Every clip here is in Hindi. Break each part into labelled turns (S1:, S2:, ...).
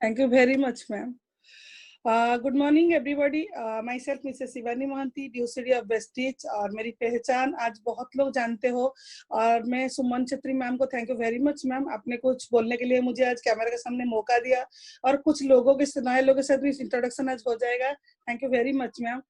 S1: Thank you very much, ma'am. Good morning everybody. My self Mrs Shivani Mohanty, due city of Vestige. और मेरी पहचान आज बहुत लोग जानते हो। और मैं सुमन छत्री मैम को thank you very much ma'am, आपने कुछ बोलने के लिए मुझे आज कैमरा के सामने मौका दिया और कुछ लोगों के नए लोगों के साथ भी इंट्रोडक्शन आज हो जाएगा। Thank you very much ma'am.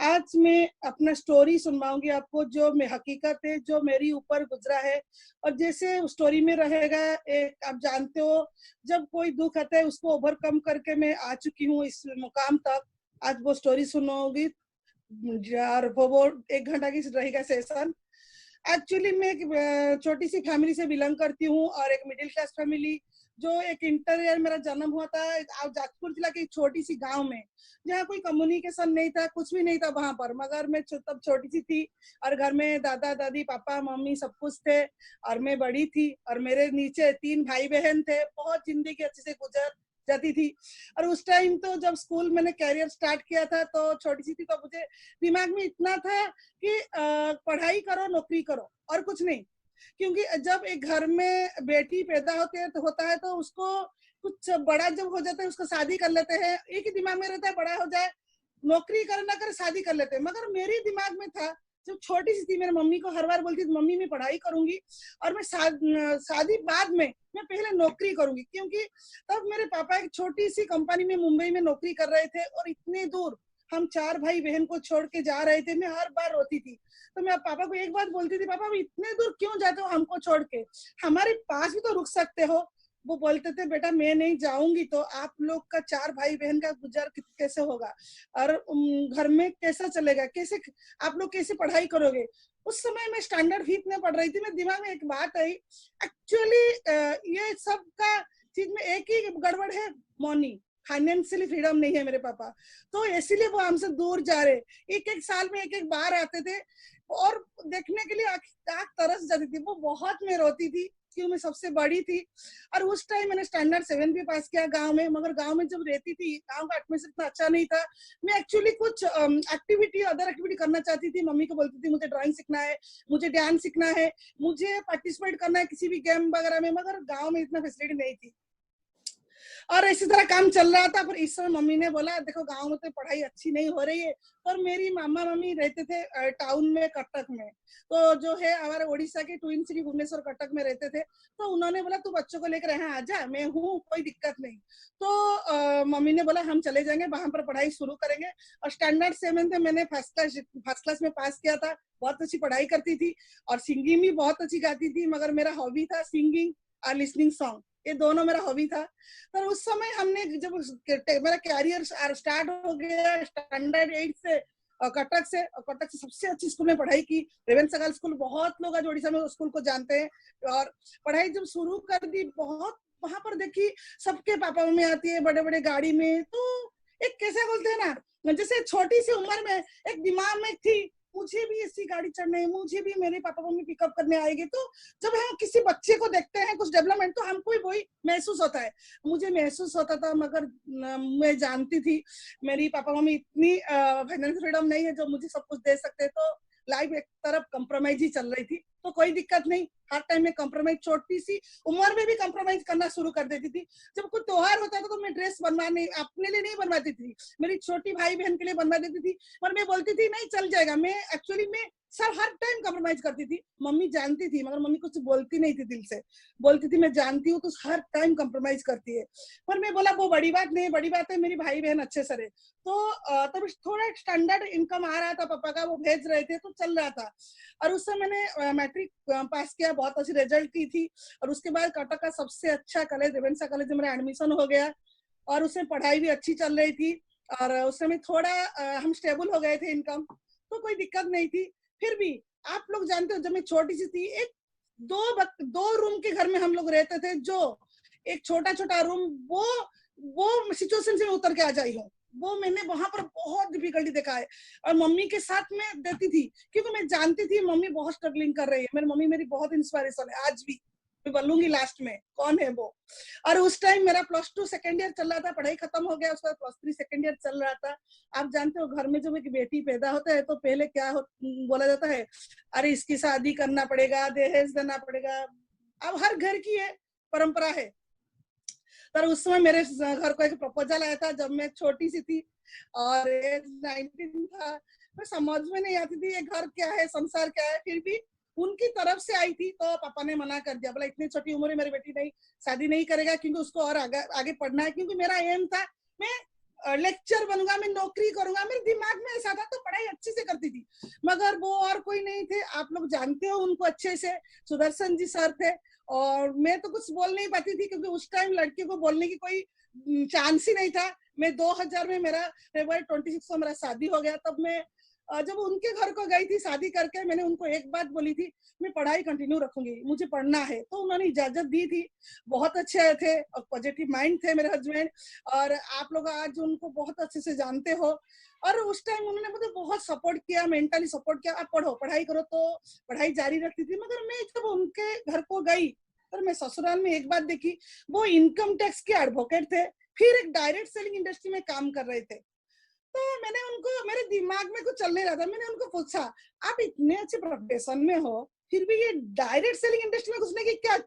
S1: आज मैं अपना स्टोरी सुनवाऊंगी आपको, जो मैं हकीकत है, जो मेरी ऊपर गुजरा है। और जैसे स्टोरी में रहेगा, एक आप जानते हो जब कोई दुख आता है उसको ओवरकम करके मैं आ चुकी हूँ इस मुकाम तक। आज वो स्टोरी सुनोगी और वो 1 घंटा की रहेगा सेशन। एक्चुअली मैं एक छोटी सी फैमिली से बिलोंग करती हूँ और एक मिडिल क्लास फैमिली, जो एक इंटर मेरा जन्म हुआ था जाजपुर जिला के छोटी सी गांव में, जहाँ कोई कम्युनिकेशन नहीं था, कुछ भी नहीं था वहां पर। मगर मैं तब छोटी सी थी और घर में दादा दादी पापा मम्मी सब कुछ थे और मैं बड़ी थी और मेरे नीचे 3 भाई बहन थे। बहुत जिंदगी अच्छे से गुजर जाती थी। और उस टाइम तो जब स्कूल मैंने कैरियर स्टार्ट किया था तो छोटी सी थी, तो मुझे दिमाग में इतना था कि पढ़ाई करो, नौकरी करो और कुछ नहीं। क्योंकि जब एक घर में बेटी पैदा होता है तो उसको कुछ बड़ा जब हो जाता है उसको शादी कर लेते हैं। एक ही दिमाग में रहता है बड़ा हो जाए, नौकरी करे ना करे शादी कर लेते हैं। मगर मेरे दिमाग में था, जब छोटी सी थी मेरी मम्मी को हर बार बोलती थी मम्मी मैं पढ़ाई करूंगी और मैं शादी बाद में, मैं पहले नौकरी करूंगी। क्योंकि तब मेरे पापा एक छोटी सी कंपनी में मुंबई में नौकरी कर रहे थे और इतने दूर हम 4 भाई बहन को छोड़ के जा रहे थे। मैं हर बार रोती थी। तो मैं पापा को एक बात बोलती थी, पापा इतने दूर क्यों जाते हो हमको छोड़ के, हमारे पास भी तो रुक सकते हो। वो बोलते थे बेटा मैं नहीं जाऊंगी तो आप लोग का 4 भाई बहन का गुजर कैसे होगा और घर में कैसा चलेगा, कैसे आप लोग कैसे पढ़ाई करोगे। उस समय मैं स्टैंडर्ड 5th में पढ़ रही थी। मेरे दिमाग में एक बात आई, एक्चुअली ये सब का चीज में एक ही गड़बड़ है, मनी, फाइनेंशियली फ्रीडम नहीं है मेरे पापा। तो इसीलिए वो हमसे दूर जा रहे। एक एक साल में एक एक बार आते थे और देखने के लिए आँख तरस जाती थी। वो बहुत मैं रोती थी क्यों, मैं सबसे बड़ी थी। और उस टाइम मैंने स्टैंडर्ड 7 भी पास किया गांव में। मगर गांव में जब रहती थी, गांव का एटमॉस्फेयर इतना अच्छा नहीं था। मैं एक्चुअली कुछ एक्टिविटी अदर एक्टिविटी करना चाहती थी। मम्मी को बोलती थी मुझे ड्राइंग सीखना है, मुझे डांस सीखना है, मुझे पार्टिसिपेट करना है किसी भी गेम वगैरह में। मगर गाँव में इतना फैसिलिटी नहीं थी और इसी तरह काम चल रहा था। पर इस समय मम्मी ने बोला देखो गांव में तो पढ़ाई अच्छी नहीं हो रही है। और मेरी मामा मम्मी रहते थे टाउन में, कटक में, तो जो है हमारे उड़ीसा के ट्विन सिटी भुवनेश्वर कटक में रहते थे। तो उन्होंने बोला तू बच्चों को लेकर यहाँ आ जा, मैं हूँ, कोई दिक्कत नहीं। तो मम्मी ने बोला हम चले जाएंगे, वहां पर पढ़ाई शुरू करेंगे। और स्टैंडर्ड 7 में मैंने फर्स्ट क्लास में पास किया था। बहुत अच्छी पढ़ाई करती थी और सिंगिंग भी बहुत अच्छी गाती थी। मगर मेरा हॉबी था सिंगिंग और लिसनिंग सॉन्ग, ये दोनों मेरा हॉबी था। पर उस समय हमने जब मेरा कैरियर स्टार्ट हो गया स्टैंडर्ड 8 से कटक से सबसे अच्छी स्कूल में पढ़ाई की, रेवेन्सा गर्ल्स स्कूल। बहुत लोग आज ओडिशा में उस स्कूल को जानते हैं। और पढ़ाई जब शुरू कर दी, बहुत वहां पर देखी सबके पापा मम्मी आती है बड़े बड़े गाड़ी में। तो एक कैसे बोलते हैं ना, जैसे छोटी सी उम्र में एक दिमाग में थी मुझे भी ऐसी गाड़ी चढ़नी है, मुझे भी मेरे पापा मम्मी पिकअप करने आएंगे। तो जब हम किसी बच्चे को देखते हैं कुछ डेवलपमेंट, तो हमको भी वही महसूस होता है। मुझे महसूस होता था। मगर मैं जानती थी मेरी पापा मम्मी इतनी फाइनेंशियल फ्रीडम नहीं है जो मुझे सब कुछ दे सकते। तो लाइफ एक तरफ कंप्रोमाइज ही चल रही थी। तो कोई दिक्कत नहीं, हर टाइम में कंप्रोमाइज, छोटी सी उम्र में भी कंप्रोमाइज करना शुरू कर देती थी। जब कोई त्योहार होता था तो मैं ड्रेस बनवाने अपने लिए नहीं बनवाती थी, मेरी छोटी भाई बहन के लिए बनवा देती थी। पर मैं बोलती थी नहीं चल जाएगा। मैं एक्चुअली में सब हर टाइम कंप्रोमाइज करती थी। मम्मी जानती थी मगर मम्मी कुछ बोलती नहीं थी, दिल से बोलती थी मैं जानती हूँ तो हर टाइम कंप्रोमाइज करती है। पर मैं बोला वो बड़ी बात नहीं, बड़ी बात है मेरी भाई बहन अच्छे से रहे। तो तब थोड़ा स्टैंडर्ड इनकम आ रहा था पापा का, वो भेज रहे थे तो चल रहा था। और उस समय मैंने मैट्रिक पास किया, बहुत अच्छी रिजल्ट की थी। और उसके बाद कटक का सबसे अच्छा कॉलेज रेवेन्सा कॉलेज में मेरा एडमिशन हो गया और उसमें पढ़ाई भी अच्छी चल रही थी। और उस समय थोड़ा हम स्टेबल हो गए थे इनकम, तो कोई दिक्कत नहीं थी। फिर भी आप लोग जानते हो जब मैं छोटी सी थी, एक दो रूम के घर में हम लोग रहते थे। जो एक छोटा छोटा रूम, वो सिचुएशन से मैं उतर के आ जाई हूँ। वो मैंने वहां पर बहुत डिफिकल्टी देखा है। और मम्मी के साथ में देती थी क्योंकि मैं जानती थी मम्मी बहुत स्ट्रगलिंग कर रही है। मेरी मम्मी मेरी बहुत इंस्पिरेशन है आज भी। मैं बोलूंगी लास्ट में कौन है वो। और उस टाइम मेरा +2 सेकेंड ईयर चल रहा था, पढ़ाई खत्म हो गया, उसके बाद +3 सेकेंड ईयर चल रहा था। आप जानते हो घर में जब एक बेटी पैदा होता है तो पहले क्या बोला जाता है, अरे इसकी शादी करना पड़ेगा, दहेज देना पड़ेगा। अब हर घर की है परंपरा है। पर उस समय मेरे घर को एक प्रपोजल आया था जब मैं छोटी सी थी और एज 19 था। मैं समझ में नहीं आती थी ये घर क्या है, संसार क्या है, फिर भी उनकी तरफ से आई थी तो पापा ने मना कर दिया, बोला इतनी छोटी उम्र में मेरी बेटी नहीं शादी नहीं करेगा क्योंकि उसको और आगे पढ़ना है। क्योंकि मेरा एम था मैं लेक्चर बनूंगा, मैं नौकरी करूंगा, मेरे दिमाग में ऐसा था, तो पढ़ाई अच्छी से करती थी। मगर वो और कोई नहीं थे, आप लोग जानते हो उनको अच्छे से, सुदर्शन जी सर थे। और मैं तो कुछ बोल नहीं पाती थी क्योंकि उस टाइम लड़की को बोलने की कोई चांस ही नहीं था। मैं 2000 में मेरा February 26 को मेरा शादी हो गया। तब मैं जब उनके घर को गई थी शादी करके, मैंने उनको एक बात बोली थी, मैं पढ़ाई कंटिन्यू रखूंगी, मुझे पढ़ना है। तो उन्होंने इजाजत दी थी। बहुत अच्छे थे और पॉजिटिव माइंड थे मेरे हस्बैंड। और आप लोग आज उनको बहुत अच्छे से जानते हो। और उस टाइम उन्होंने मुझे बहुत सपोर्ट किया, मेंटली सपोर्ट किया, आप पढ़ो, पढ़ाई करो। तो पढ़ाई जारी रखती थी। मगर मैं जब उनके घर को गई तो मैं ससुराल में एक बात देखी, वो इनकम टैक्स के एडवोकेट थे, फिर एक डायरेक्ट सेलिंग इंडस्ट्री में काम कर रहे थे। तो मैंने उनको, मेरे दिमाग में कुछ चल नहीं रहा था, मैंने उनको पूछा, आप इतने अच्छे प्रोफेशन में हो फिर भी ये डायरेक्ट सेलिंग इंडस्ट्री में घुसने की क्या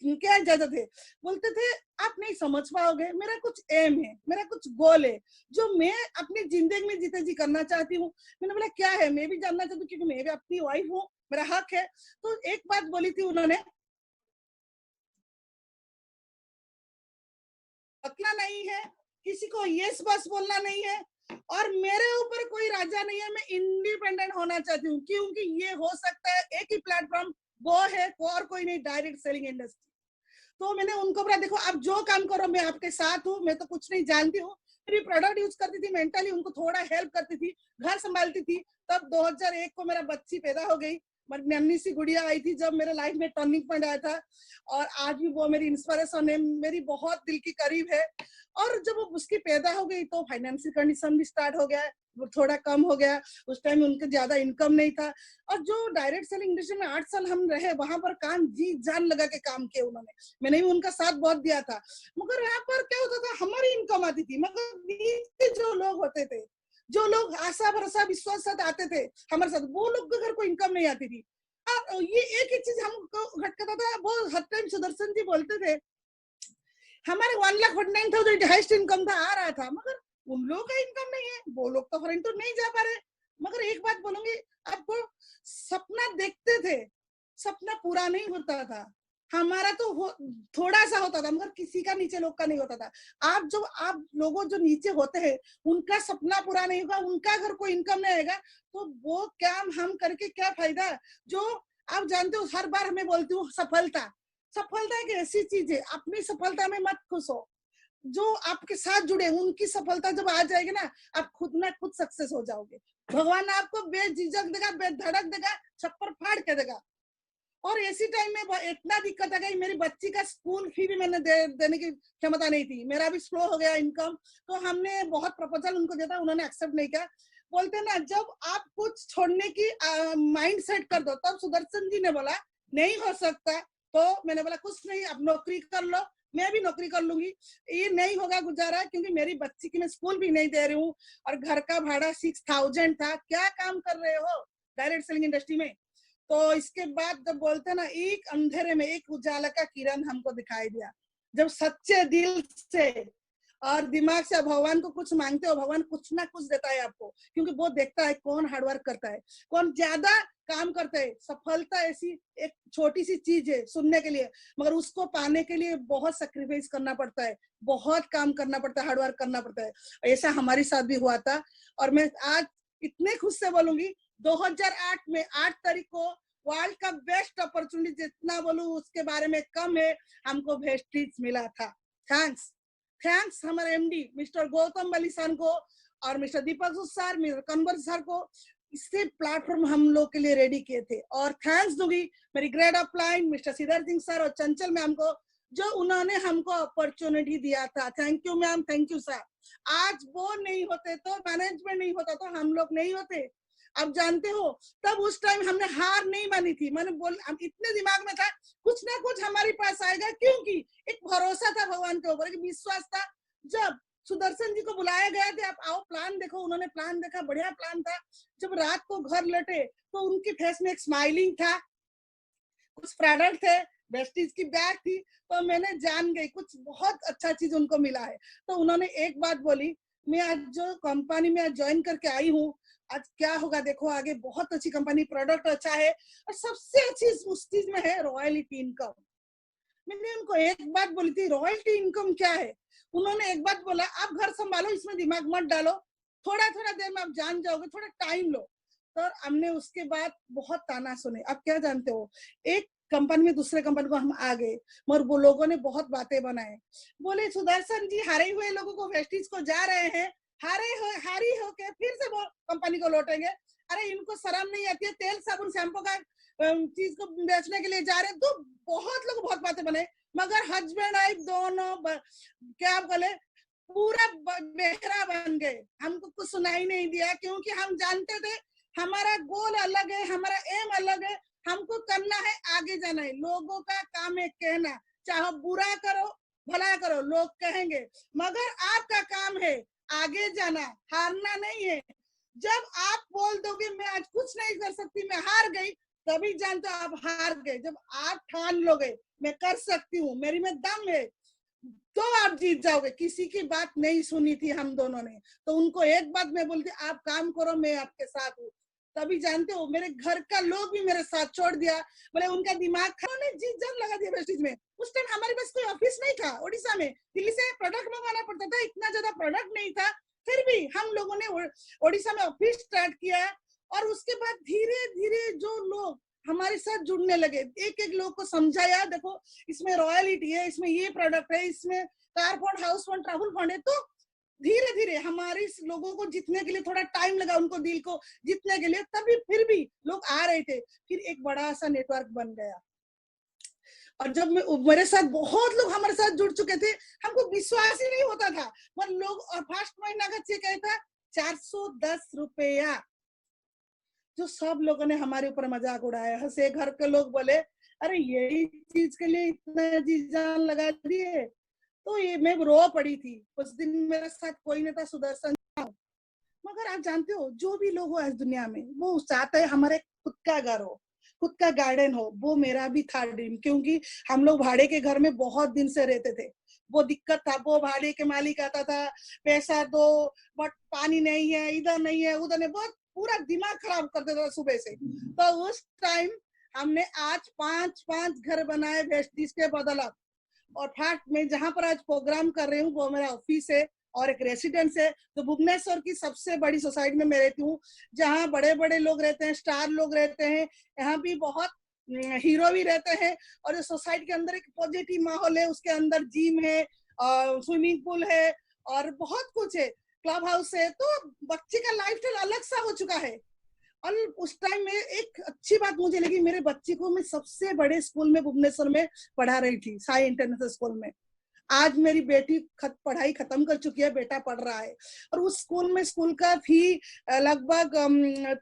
S1: क्या इजाजत है? बोलते थे आप नहीं समझ पाओगे, मेरा कुछ एम है, मेरा कुछ गोल है जो मैं अपनी जिंदगी में जीते जी करना चाहती हूँ। मैंने बोला क्या है, मैं भी जानना चाहती हूँ क्योंकि मैं भी अपनी वाइफ हूँ, मेरा हक है। तो एक बात बोली थी उन्होंने, बकना नहीं है, किसी को यस बस बोलना नहीं है, और मेरे ऊपर कोई राजा नहीं है, मैं इंडिपेंडेंट होना चाहती हूँ। क्योंकि ये हो सकता है एक ही प्लेटफॉर्म, वो है और कोई नहीं, डायरेक्ट सेलिंग इंडस्ट्री। तो मैंने उनको बोला देखो आप जो काम करो मैं आपके साथ हूँ, मैं तो कुछ नहीं जानती हूँ, मेरी प्रोडक्ट यूज करती थी, मेंटली उनको थोड़ा हेल्प करती थी, घर संभालती थी। तब 2001 को मेरा बच्ची पैदा हो गई, मेरी नन्ही सी गुड़िया आई थी, जब मेरे लाइफ में टर्निंग पॉइंट आया था। और आज भी वो मेरी इंस्पिरेशन है, मेरी बहुत दिल की करीब है। और जब वो उसकी पैदा हो गई तो फाइनेंशियल कंडीशन भी स्टार्ट हो गया, वो थोड़ा कम हो गया। उस टाइम उनके ज्यादा इनकम नहीं था। और जो डायरेक्ट सेलिंग इंडस्ट्री में 8 साल हम रहे, वहां पर काम जी जान लगा के काम किए उन्होंने, मैंने भी उनका साथ बहुत दिया था। मगर यहाँ पर क्या होता था, हमारी इनकम आती थी, मगर नीचे जो लोग होते थे, जो लोग आशा भरोसा विश्वास साथ आते थे हमारे साथ, वो लोग के घर को इनकम नहीं आती थी। ये एक ही चीज हमको खटकता था, वो हर टाइम सुदर्शन जी बोलते थे हमारे 1,49,000 हाईएस्ट इनकम था, आ रहा था, मगर उन लोगों का इनकम नहीं है, वो लोग तो फॉरेन तो नहीं जा पा रहे। मगर एक बात बोलूंगी आपको, सपना देखते थे, सपना पूरा नहीं होता था। हमारा तो थोड़ा सा होता था, मगर किसी का नीचे लोग का नहीं होता था। आप लोगों जो नीचे होते हैं उनका सपना पूरा नहीं होगा, उनका घर को इनकम नहीं आएगा, तो वो काम हम करके क्या फायदा? जो आप जानते हो, हर बार मैं बोलती हूँ सफलता, सफलता एक ऐसी चीज है, अपनी सफलता में मत खुश हो, जो आपके साथ जुड़े उनकी सफलता जब आ जाएगी ना, आप खुद ना खुद सक्सेस हो जाओगे। भगवान आपको बेझिझक देगा, बेधड़क देगा, छप्पर फाड़ के देगा। और ऐसी टाइम में इतना दिक्कत आ गई, मेरी बच्ची का स्कूल फी भी मैंने देने की क्षमता नहीं थी, मेरा भी स्लो हो गया इनकम। तो हमने बहुत प्रपोजल उनको दिया था, उन्होंने एक्सेप्ट नहीं किया। बोलते ना, जब आप कुछ छोड़ने की माइंड सेट कर दो, तब सुदर्शन जी ने बोला नहीं हो सकता। तो मैंने बोला कुछ नहीं, अब नौकरी कर लो, मैं भी नौकरी कर लूंगी, ये नहीं होगा गुजारा, क्योंकि मेरी बच्ची की मैं स्कूल भी नहीं दे रही हूँ और घर का भाड़ा 6,000 था, क्या काम कर रहे हो डायरेक्ट सेलिंग इंडस्ट्री में। तो इसके बाद जब बोलते ना, एक अंधेरे में एक उजाला का किरण हमको दिखाई दिया, जब सच्चे दिल से और दिमाग से भगवान को कुछ मांगते हो, भगवान कुछ ना कुछ देता है आपको, क्योंकि वो देखता है कौन हार्डवर्क करता है, कौन ज्यादा काम करता है। सफलता ऐसी एक छोटी सी चीज है सुनने के लिए, मगर उसको पाने के लिए बहुत सेक्रीफाइस करना पड़ता है, बहुत काम करना पड़ता है, हार्डवर्क करना पड़ता है। ऐसा हमारे साथ भी हुआ था। और मैं आज इतने खुश से बोलूंगी, 2008 में 8 तारीख को वर्ल्ड का बेस्ट अपॉर्चुनिटी, जितना बोलूं उसके बारे में कम है, हमको वेस्टेज मिला था। थैंक्स हमारे एमडी मिस्टर गौतम बलिसान को और मिस्टर दीपक सर, मिस्टर कंवर सर को, इससे प्लेटफॉर्म हम लोग के लिए रेडी किए थे। और थैंक्स दूंगी मेरी grade upline mister Siddharth Singh sir और चंचल मैम को, जो उन्होंने हमको अपॉर्चुनिटी दिया था। Thank you ma'am, thank you sir. आज वो नहीं होते तो, मैनेजमेंट नहीं होता तो हम लोग नहीं होते। अब जानते हो, तब उस टाइम हमने हार नहीं मानी थी, मैंने हम इतने दिमाग में था कुछ ना कुछ हमारे पास आएगा, क्योंकि एक भरोसा था भगवान के ऊपर, एक विश्वास था। जब सुदर्शन जी को बुलाया गया था, आप आओ प्लान देखो, उन्होंने प्लान देखा, बढ़िया प्लान था। जब रात को घर लौटे तो उनके फेस में एक स्माइलिंग था, कुछ प्रोडक्ट थे वेस्टीज की बैग थी, तो मैंने जान गई कुछ बहुत अच्छा चीज उनको मिला है। तो उन्होंने एक बात बोली, मैं आज जो कंपनी में ज्वाइन करके आई हूँ, आज क्या होगा देखो आगे, बहुत अच्छी कंपनी, प्रोडक्ट अच्छा है, और सबसे अच्छी उस चीज में है रॉयल्टी इनकम। मैंने उनको एक बात बोली थी, रॉयल्टी इनकम क्या है? उन्होंने एक बात बोला, आप घर संभालो, इसमें दिमाग मत डालो, थोड़ा थोड़ा देर में आप जान जाओगे, थोड़ा टाइम लो। तो हमने उसके बाद बहुत ताना सुने। आप क्या जानते हो, एक कंपनी में दूसरे कंपनी को हम आ गए, मगर वो लोगों ने बहुत बातें बनाए। बोले सुदर्शन जी हारे हुए लोगों को वेस्टिज को जा रहे हैं, हारी हो के फिर से वो कंपनी को लौटेंगे। अरे इनको शर्म नहीं आती है, तेल साबुन शैम्पू का चीज को बेचने के लिए जा रहे हैं। तो बहुत लोग बहुत बातें बने, मगर हस्बैंड वाइफ दोनों क्या बोले, पूरा बेहरा बन गए। हमको कुछ सुनाई नहीं दिया, क्योंकि हम जानते थे हमारा गोल अलग है, हमारा एम अलग है, हमको करना है, आगे जाना है। लोगों का काम है कहना, चाहे बुरा करो भला करो, लोग कहेंगे, मगर आपका काम है आगे जाना, हारना नहीं है। जब आप बोल दोगे मैं आज कुछ नहीं कर सकती, मैं हार गई, तभी जानते हो आप हार गए। जब आप ठान लोगे मैं कर सकती हूँ, मेरी में दम है, तो आप जीत जाओगे। किसी की बात नहीं सुनी थी हम दोनों ने, तो उनको एक बात मैं बोलती, आप काम करो, मैं आपके साथ हूँ। तभी जानते हो मेरे घर का लोग भी मेरे साथ छोड़ दिया, बोले उनका दिमाग ने जी जान लगा दिया वेस्टीज में। उस टाइम हमारे पास कोई ऑफिस नहीं था उड़ीसा में, दिल्ली से प्रोडक्ट मंगाना पड़ता था, इतना ज्यादा प्रोडक्ट नहीं था। फिर भी हम लोगों ने उड़ीसा में ऑफिस स्टार्ट किया, और उसके बाद धीरे धीरे जो लोग हमारे साथ जुड़ने लगे, एक एक लोग को समझाया, देखो इसमें रॉयल्टी है, इसमें ये प्रोडक्ट है, इसमें car fund, house fund, travel fund है। तो धीरे धीरे हमारे लोगों को जीतने के लिए थोड़ा टाइम लगा, उनको दिल को जीतने के लिए, तभी फिर भी लोग आ रहे थे। फिर एक बड़ा सा नेटवर्क बन गया, और जब मेरे साथ बहुत लोग हमारे साथ जुड़ चुके थे, हमको विश्वास ही नहीं होता था। पर लोग, और फर्स्ट महीना का चेक आया था 410 रुपया, जो सब लोगों ने हमारे ऊपर मजाक उड़ाया, हंसे। घर के लोग बोले अरे यही चीज के लिए इतना जी जान लगा दिए। तो ये मैं रो पड़ी थी उस दिन, मेरे साथ कोई नहीं था सुदर्शन। मगर आप जानते हो जो भी लोग हो इस दुनिया में, वो चाहते हैं हमारे खुद का घर हो, खुद का गार्डन हो। वो मेरा भी था ड्रीम, क्योंकि हम लोग भाड़े के घर में बहुत दिन से रहते थे। वो दिक्कत था, वो भाड़े के मालिक आता था, पैसा दो बट पानी नहीं है, इधर नहीं है, उधर नहीं, बहुत पूरा दिमाग खराब कर देता था सुबह से। तो उस टाइम हमने आज 5-5 घर बनाए वेस्टीज के बदौलत। और फैक्ट में जहां पर आज प्रोग्राम कर रही हूँ वो मेरा ऑफिस है और एक रेसिडेंस है। तो भुवनेश्वर की सबसे बड़ी सोसाइटी में मैं रहती हूँ, जहाँ बड़े बड़े लोग रहते हैं, स्टार लोग रहते हैं, यहाँ भी बहुत हीरो भी रहते हैं। और जो सोसाइटी के अंदर एक पॉजिटिव माहौल है, उसके अंदर जिम है, स्विमिंग पूल है, और बहुत कुछ है, क्लब हाउस है। तो बच्चे का लाइफस्टाइल अलग सा हो चुका है। और उस टाइम में एक अच्छी बात मुझे लगी, मेरे बच्चे को मैं सबसे बड़े स्कूल में भुवनेश्वर में पढ़ा रही थी, साई इंटरनेशनल स्कूल में। आज मेरी बेटी पढ़ाई खत्म कर चुकी है, बेटा पढ़ रहा है। और उस स्कूल में स्कूल का फी लगभग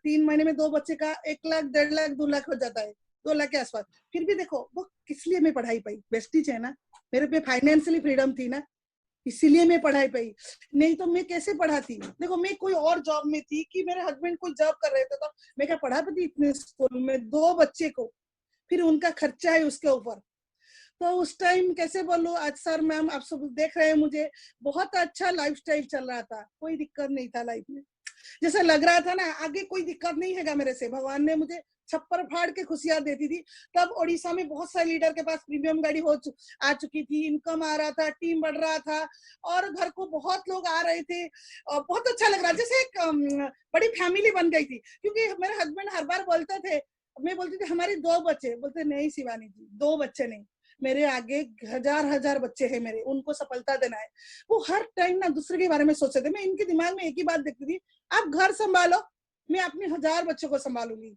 S1: 3 महीने में 2 बच्चे का 1 लाख, 1.5 लाख, 2 लाख हो जाता है, 2 लाख के आसपास। फिर भी देखो वो किस लिए मैं पढ़ाई पाई, वेस्टीज है ना, मेरे पे फाइनेंशियली फ्रीडम थी ना, इसीलिए मैं पढ़ाई पाई। नहीं तो मैं कैसे पढ़ाती। देखो मैं कोई और जॉब में थी, कि मेरे हस्बैंड कोई जॉब कर रहे थे, तो मैं क्या पढ़ा पाती इतने स्कूल में 2 बच्चे को, फिर उनका खर्चा है उसके ऊपर। तो उस टाइम कैसे बोलूं, आज सर मैम आप सब देख रहे हैं, मुझे बहुत अच्छा लाइफस्टाइल चल रहा था, कोई दिक्कत नहीं था लाइफ में। जैसे लग रहा था ना आगे कोई दिक्कत नहीं है मेरे से, भगवान ने मुझे छप्पर फाड़ के खुशियां देती थी। तब ओडिशा में बहुत सारे लीडर के पास प्रीमियम गाड़ी आ चुकी थी, इनकम आ रहा था, टीम बढ़ रहा था, और घर को बहुत लोग आ रहे थे, और बहुत अच्छा लग रहा, जैसे एक बड़ी फैमिली बन गई थी। क्योंकि मेरे हस्बैंड हर बार बोलते थे, मैं बोलती थी हमारी 2 बच्चे, बोलते नहीं शिवानी जी 2 बच्चे नहीं, मेरे आगे हजार हजार बच्चे हैं मेरे, उनको सफलता देना है। वो हर टाइम ना दूसरे के बारे में सोचते थे। मैं इनके दिमाग में एक ही बात देखती थी, आप घर संभालो, मैं अपने 1000 बच्चों को संभालूंगी।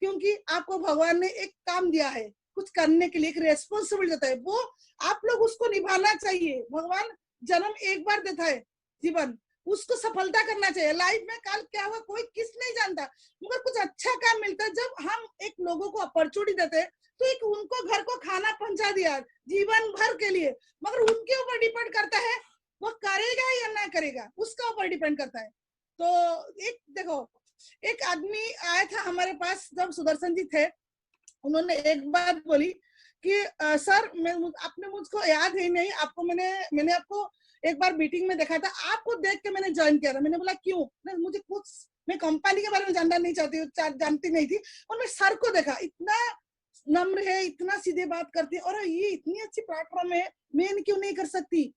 S1: क्योंकि आपको भगवान ने एक काम दिया है, कुछ करने के लिए एक रेस्पॉन्सिबिलिटी देता है, वो आप लोग उसको निभाना चाहिए। भगवान जन्म एक बार देता है जीवन, उसको सफलता करना चाहिए। लाइफ में कल क्या हुआ कोई किस नहीं जानता, मगर कुछ अच्छा काम मिलता है जब हम एक लोगों को अपॉर्चुनिटी देते हैं। तो एक उनको घर को खाना पहुंचा दिया जीवन भर के लिए, मगर उनके ऊपर डिपेंड करता है वो करेगा या ना करेगा, उसका ऊपर डिपेंड करता है। तो एक देखो, एक आदमी आया था हमारे पास जब सुदर्शन जी थे, उन्होंने एक बात बोली कि सर आपने मुझको याद है नहीं, आपको मैंने आपको एक बार मीटिंग में देखा था, आपको देख के मैंने ज्वाइन किया था। मैंने बोला क्यों? मुझे कुछ, मैं कंपनी के बारे में जानना नहीं जानती नहीं थी, और मैं सर को देखा, इतना नम्र है, इतना सीधे बात करती है, और ये इतनी अच्छी प्लेटफॉर्म है, मैं क्यों नहीं कर सकती?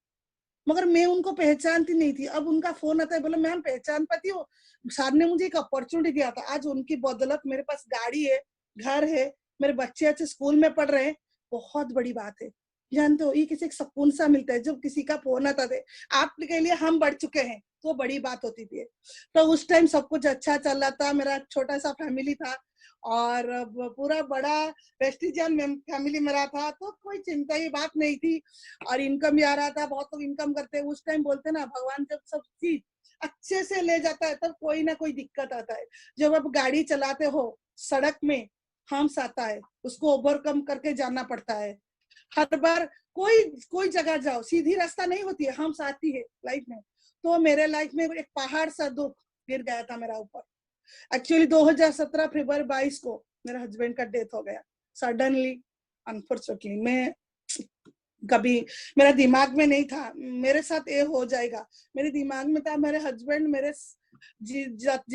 S1: मगर मैं उनको पहचानती नहीं थी। अब उनका फोन आता है, बोला मैम पहचान पाती हो, सर ने मुझे एक अपॉर्चुनिटी दिया था, आज उनकी बदौलत मेरे पास गाड़ी है, घर है, मेरे बच्चे अच्छे स्कूल में पढ़ रहे हैं, बहुत बड़ी बात है। जानते हो, ये किसी एक सुकून सा मिलता है जब किसी का फोन आता है, आपके लिए हम बढ़ चुके हैं, तो बड़ी बात होती थी। तो उस टाइम सब कुछ अच्छा चल रहा था, मेरा छोटा सा फैमिली था, और पूरा बड़ा प्रेस्टिजियन फैमिली मेरा था, तो कोई चिंता की बात नहीं थी, और इनकम भी आ रहा था। बहुत लोग इनकम करते हैं उस टाइम, बोलते ना भगवान जब सब चीज अच्छे से ले जाता है तब कोई ना कोई दिक्कत आता है। जब आप गाड़ी चलाते हो, सड़क में हम्स आता है, उसको ओवरकम करके जाना पड़ता है। हर बार कोई कोई जगह जाओ, सीधी रास्ता नहीं होती है, हम्स आती है लाइफ में। तो मेरे लाइफ में एक पहाड़ सा दुख गिर गया था मेरा ऊपर। एक्चुअली 2017 फरवरी 22 को मेरे हस्बैंड का डेथ हो गया सडनली, अनफॉर्चुनेटली। मैं कभी, मेरा दिमाग में नहीं था मेरे साथ ये हो जाएगा, मेरे दिमाग में था मेरे हस्बैंड मेरे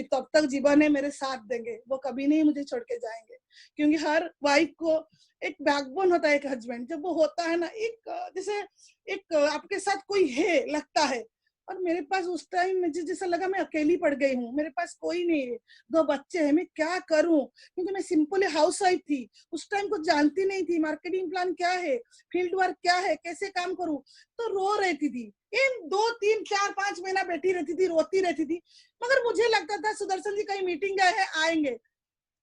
S1: तब तक जीवन है मेरे साथ देंगे, वो कभी नहीं मुझे छोड़ के जाएंगे। क्योंकि हर वाइफ को एक बैकबोन होता है, एक हस्बैंड जब वो होता है ना, एक जैसे एक आपके साथ कोई है लगता है। और मेरे पास उस टाइम मुझे जैसा लगा मैं अकेली पड़ गई हूँ, मेरे पास कोई नहीं है, 2 बच्चे हैं, मैं क्या करूं? क्योंकि मैं सिंपली हाउस वाइफ थी, उस टाइम कुछ जानती नहीं थी, मार्केटिंग प्लान क्या है, फील्ड वर्क क्या है, कैसे काम करूं। तो रो रहती थी, इन 2 3 4 5 महीना बैठी रहती थी, रोती रहती थी। मगर मुझे लगता था सुदर्शन जी कहीं मीटिंग गए हैं, आएंगे।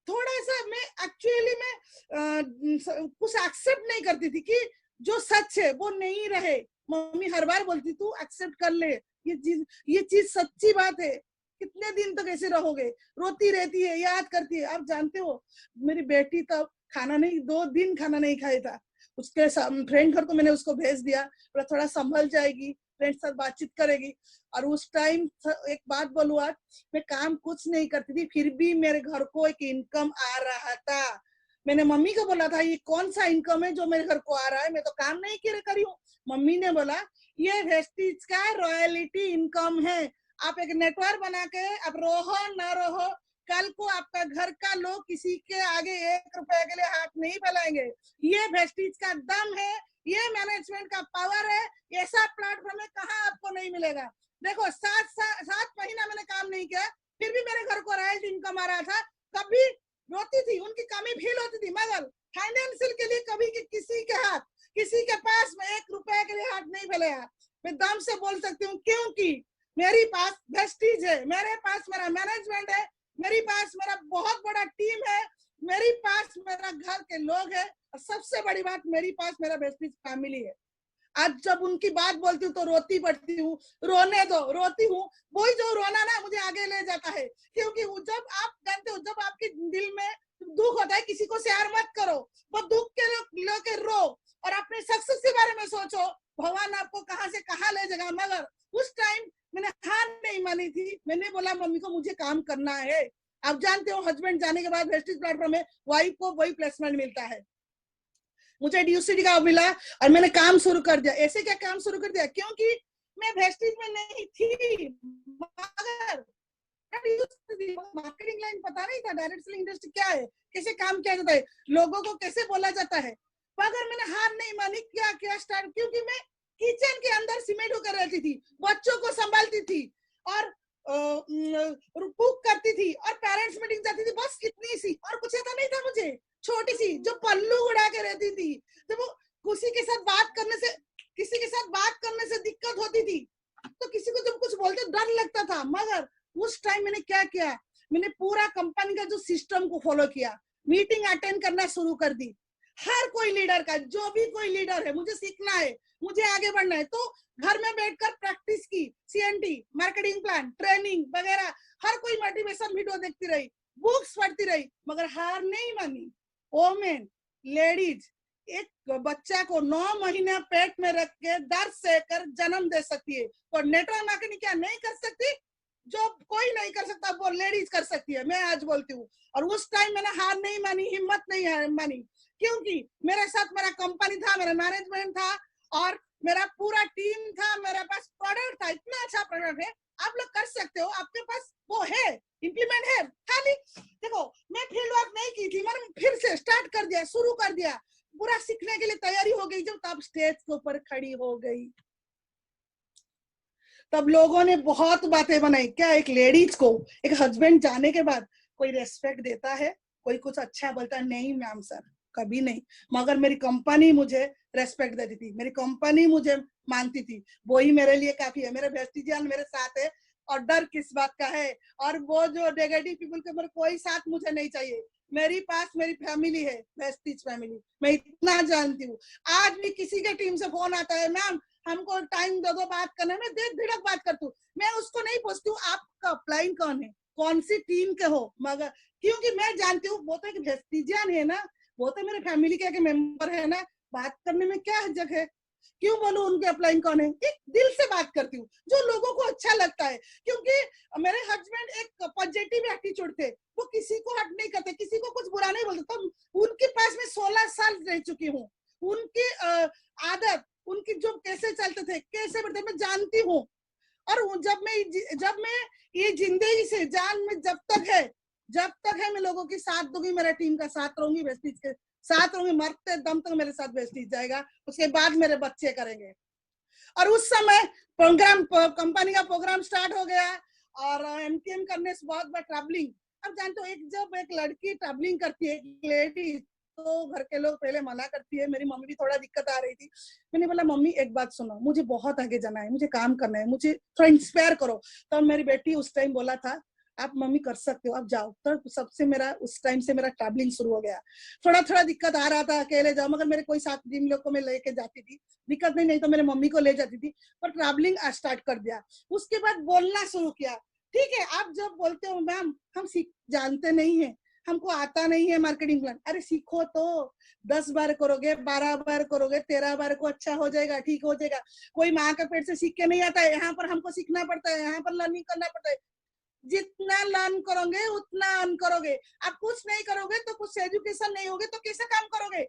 S1: थोड़ा सा मैं एक्चुअली में कुछ एक्सेप्ट नहीं करती थी कि जो सच है वो नहीं रहे। मम्मी हर बार बोलती तू एक्सेप्ट कर ले, ये चीज सच्ची बात है, कितने दिन तक ऐसे रहोगे? रोती रहती है, याद करती है। आप जानते हो मेरी बेटी तब खाना नहीं, 2 दिन खाना नहीं खाया था। उसके फ्रेंड घर तो मैंने उसको भेज दिया, थोड़ा संभल जाएगी, फ्रेंड साथ बातचीत करेगी। और उस टाइम एक बात बोलूं, आज मैं काम कुछ नहीं करती थी, फिर भी मेरे घर को एक इनकम आ रहा था। मैंने मम्मी को बोला था ये कौन सा इनकम है जो मेरे घर को आ रहा है, मैं तो काम नहीं करी हूँ। मम्मी ने बोला ये वेस्टीज का रॉयल्टी इनकम है, आप एक नेटवर्क बना के अब रहो ना रहो, कल को आपका घर का लोग किसी के आगे 1 रुपए के लिए हाथ नहीं फैलाएंगे। ये वेस्टीज का दम है, ये मैनेजमेंट का पावर है, ऐसा प्लेटफॉर्म है कहाँ आपको नहीं मिलेगा। देखो 7 महीना मैंने काम नहीं किया, फिर भी मेरे घर को रॉयल्टी इनकम आ रहा था। कभी रोती थी, उनकी कमी फील होती थी, मगर फाइनेंशियल के लिए कभी किसी के हाथ, किसी के पास में 1 रुपए के लिए हाथ नहीं फैलाया। मैं दम से बोल सकती हूँ, क्योंकि मेरे पास वेस्टीज है, मेरे पास मेरा मैनेजमेंट है, मेरे पास मेरा बहुत बड़ा टीम है, मेरे पास मेरा घर के लोग है, और सबसे बड़ी बात मेरे पास मेरा वेस्टीज फैमिली है। आज जब उनकी बात बोलती हूँ तो रोती पड़ती हूँ, रोने दो, रोती हूँ। वही जो रोना ना मुझे आगे ले जाता है, क्योंकि जब आप जानते हो जब आपके दिल में दुख होता है, किसी को शेयर मत करो, वो दुख के लेके रो और अपने सक्सेस के बारे में सोचो, भगवान आपको कहाँ से कहाँ ले जाएगा। मगर उस टाइम मैंने हार नहीं मानी थी, मैंने बोला मम्मी को मुझे काम करना है। आप जानते हो हस्बैंड जाने के बाद वेस्टीज प्लेटफॉर्म में वाइफ को वही प्लेसमेंट मिलता है, मुझे ड्यूसिटी का मिला और मैंने काम शुरू कर दिया। ऐसे क्या काम शुरू कर दिया, क्योंकि मैं वेस्टीज में नहीं थी, मगर मार्केटिंग लाइन पता नहीं था, डायरेक्ट सेलिंग इंडस्ट्री क्या है, कैसे काम किया जाता है, लोगों को कैसे बोला जाता है। मगर मैंने हार नहीं मानी, क्या क्या स्टार्ट, क्योंकि मैं किचन के अंदर सीमेंट होकर रहती थी, बच्चों को संभालती थी और कुक करती थी और पेरेंट्स मीटिंग जाती थी, बस इतनी सी, और कुछ ऐसा नहीं था मुझे। छोटी सी जो पल्लू उड़ा के रहती थी, जब वो किसी के साथ बात करने से दिक्कत होती थी, तो किसी को जब कुछ बोलते डर लगता था। मगर उस टाइम मैंने क्या किया, मैंने पूरा कंपनी का जो सिस्टम को फॉलो किया, मीटिंग अटेंड करना शुरू कर दी। हर कोई लीडर का, जो भी कोई लीडर है, मुझे सीखना है, मुझे आगे बढ़ना है, तो घर में बैठकर प्रैक्टिस की, सीएनटी, मार्केटिंग प्लान, ट्रेनिंग वगैरह, हर कोई मोटिवेशन वीडियो देखती रही, बुक्स पढ़ती रही, मगर हार नहीं मानी। वोमेन, लेडीज एक बच्चा को 9 महीने पेट में रख के दर्द सहकर जन्म दे सकती है, तो नेटवर्क मार्केटिंग क्या नहीं कर सकती? जो कोई नहीं कर सकता वो लेडीज कर सकती है, मैं आज बोलती हूँ। और उस टाइम मैंने हार नहीं मानी, हिम्मत नहीं मानी, क्योंकि मेरे साथ मेरा कंपनी था, मेरा मैनेजमेंट था और मेरा पूरा टीम था, मेरे पास प्रोडक्ट था, इतना अच्छा प्रोडक्ट है, आप लोग कर सकते हो, आपके पास वो है, इम्प्लीमेंट है। खाली देखो मैं फील्ड वर्क नहीं की थी, मैंने फिर से स्टार्ट कर दिया, शुरू कर दिया, पूरा सीखने के लिए तैयारी हो गई। जब तब स्टेज के ऊपर खड़ी हो गई तब लोगों ने बहुत बातें बनाई। क्या एक लेडीज को एक हस्बैंड जाने के बाद कोई रेस्पेक्ट देता है, कोई कुछ अच्छा बोलता है? नहीं मैम सर, कभी नहीं। मगर मेरी कंपनी मुझे रेस्पेक्ट देती थी, मेरी कंपनी मुझे मानती थी, वही मेरे लिए काफी है। मेरे वेस्टिजियन मेरे साथ है और डर किस बात का है? और वो जो नेगेटिव पीपल के मेरे कोई साथ मुझे नहीं चाहिए। मेरी पास मेरी फैमिली है, वेस्टिज फैमिली, मैं इतना जानती हूँ। आज भी किसी के टीम से फोन आता है, मैम हमको टाइम दे दो बात करने में, देख धिड़क बात करती हूँ। मैं उसको नहीं पूछती हूँ आपका अपलाइन कौन है, कौन सी टीम के हो, मगर क्योंकि मैं जानती हूँ वो तो एक वेस्टिजियन है ना, वो तो मेरे फैमिली के मेंबर है ना, बात करने में क्या हर्ज है? क्यों बोलूं उनके अपलाइन कौन है? एक दिल से बात करती हूँ जो लोगों को अच्छा लगता है। क्योंकि मेरे हस्बैंड एक पॉजिटिव एटीट्यूड थे, वो किसी को हट नहीं करते, किसी को कुछ बुरा नहीं बोलते। तो उनके पास में 16 साल रह चुकी हूँ, उनकी आदत, उनकी जो कैसे चलते थे, कैसे बढ़ते, मैं जानती हूँ। और जब मैं ये जिंदगी से जान में जब तक है मैं लोगों की साथ दूंगी, मेरा टीम का साथ रहूंगी, वेस्टिज के साथ रहूंगी, मरते दम तक मेरे साथ वेस्टिज जाएगा। उसके बाद मेरे बच्चे करेंगे। और उस समय प्रोग्राम, कंपनी का प्रोग्राम स्टार्ट हो गया और एमटीएम करने से बहुत बार ट्रैवलिंग। अब जानते हो जब एक लड़की ट्रैवलिंग करती है, एक लेडी, तो घर के लोग पहले मना करती है। मेरी मम्मी भी थोड़ा दिक्कत आ रही थी। मैंने बोला मम्मी एक बात सुनो, मुझे बहुत आगे जाना है, मुझे काम करना है, मुझे थोड़ा इंस्पायर करो। तो मेरी बेटी उस टाइम बोला था आप मम्मी कर सकते हो, आप जाओ। तो सबसे मेरा उस टाइम से मेरा ट्रैवलिंग शुरू हो गया। थोड़ा थोड़ा दिक्कत आ रहा था, अकेले जाओ, मगर मेरे कोई साथ जिन लोग को मैं लेके जाती थी, दिक्कत नहीं तो मेरे मम्मी को ले जाती थी। पर ट्रैवलिंग स्टार्ट कर दिया। उसके बाद बोलना शुरू किया। ठीक है, आप जब बोलते हो मैम हम जानते नहीं है, हमको आता नहीं है मार्केटिंग प्लान, अरे सीखो तो, 10 बार करोगे, 12 बार करोगे, 13 बार को अच्छा हो जाएगा, ठीक हो जाएगा। कोई माँ का पेट से सीख के नहीं आता है, यहाँ पर हमको सीखना पड़ता है, यहाँ पर लर्निंग करना पड़ता है। जितना लर्न करोगे उतना अर्न करोगे। आप कुछ नहीं करोगे तो, कुछ एजुकेशन नहीं होगे तो कैसे काम करोगे?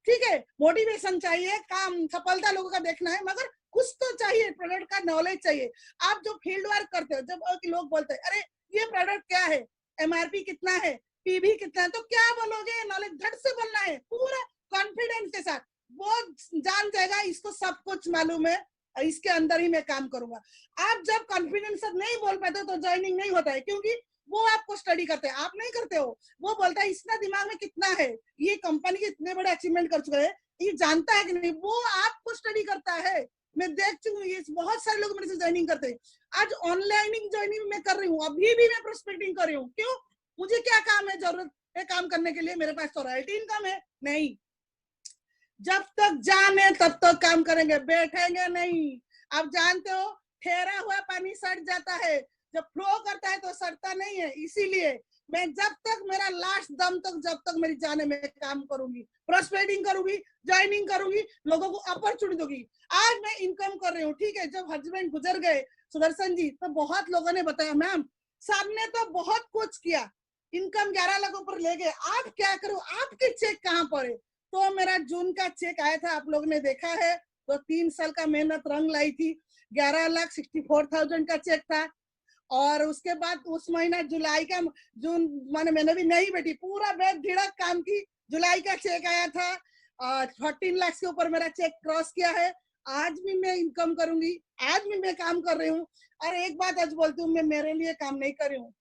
S1: ठीक है, मोटिवेशन चाहिए, काम सफलता लोगों का देखना है, मगर कुछ तो चाहिए, प्रोडक्ट का नॉलेज चाहिए। आप जो फील्ड वर्क करते हो, जब लोग बोलते हैं अरे ये प्रोडक्ट क्या है, एमआरपी कितना है, पीवी कितना है, तो क्या बोलोगे? नॉलेज झट से बोलना है, पूरा कॉन्फिडेंस के साथ। वो जान जाएगा इसको सब कुछ मालूम है, इसके अंदर ही मैं काम करूंगा। आप जब कॉन्फिडेंस से नहीं बोल पाते तो ज्वाइनिंग नहीं होता है, क्योंकि वो आपको स्टडी करते हैं, आप नहीं करते हो। वो बोलता है इसका दिमाग में कितना है, ये कंपनी के इतने बड़े अचीवमेंट कर चुके हैं, ये जानता है कि नहीं, वो आपको स्टडी करता है। मैं देख चुकी हूँ, ये बहुत सारे लोग मेरे से ज्वाइनिंग करते हैं। आज ऑनलाइन ज्वाइनिंग मैं कर रही हूँ, अभी भी मैं प्रोस्पेक्टिंग कर रही हूँ। क्यों? मुझे क्या काम है, जरूरत है काम करने के लिए? मेरे पास तो रॉयल्टी इनकम है नहीं। जब तक जान है तब तक काम करेंगे, बैठेंगे नहीं। आप जानते हो ठहरा हुआ पानी सड़ जाता है, जब फ्लो करता है तो सड़ता नहीं है। इसीलिए मैं जब तक मेरा लास्ट दम तक, जब तक मेरी जाने में काम करूंगी, प्रोस्पेक्टिंग करूंगी, ज्वाइनिंग करूंगी, लोगों को अपॉर्चुनिटी दूंगी। आज मैं इनकम कर रही हूँ। ठीक है, जब हस्बैंड गुजर गए सुदर्शन जी, तो बहुत लोगों ने बताया मैम सामने तो बहुत कुछ किया, इनकम 11 लाख ऊपर ले गए, आप क्या करो, आपके चेक कहाँ पड़े? तो मेरा जून का चेक आया था, आप लोग ने देखा है, तो 3 साल का मेहनत रंग लाई थी। 11,64,000 का चेक था। और उसके बाद उस महीना जुलाई का, जून माने मैंने भी नहीं बेटी पूरा बेट ढिड़क काम की, जुलाई का चेक आया था और 14 लाख के ऊपर मेरा चेक क्रॉस किया है। आज भी मैं इनकम करूंगी, आज भी मैं काम कर रही हूँ। और एक बात आज बोलती हूँ, मैं मेरे लिए काम नहीं कर रही हूँ।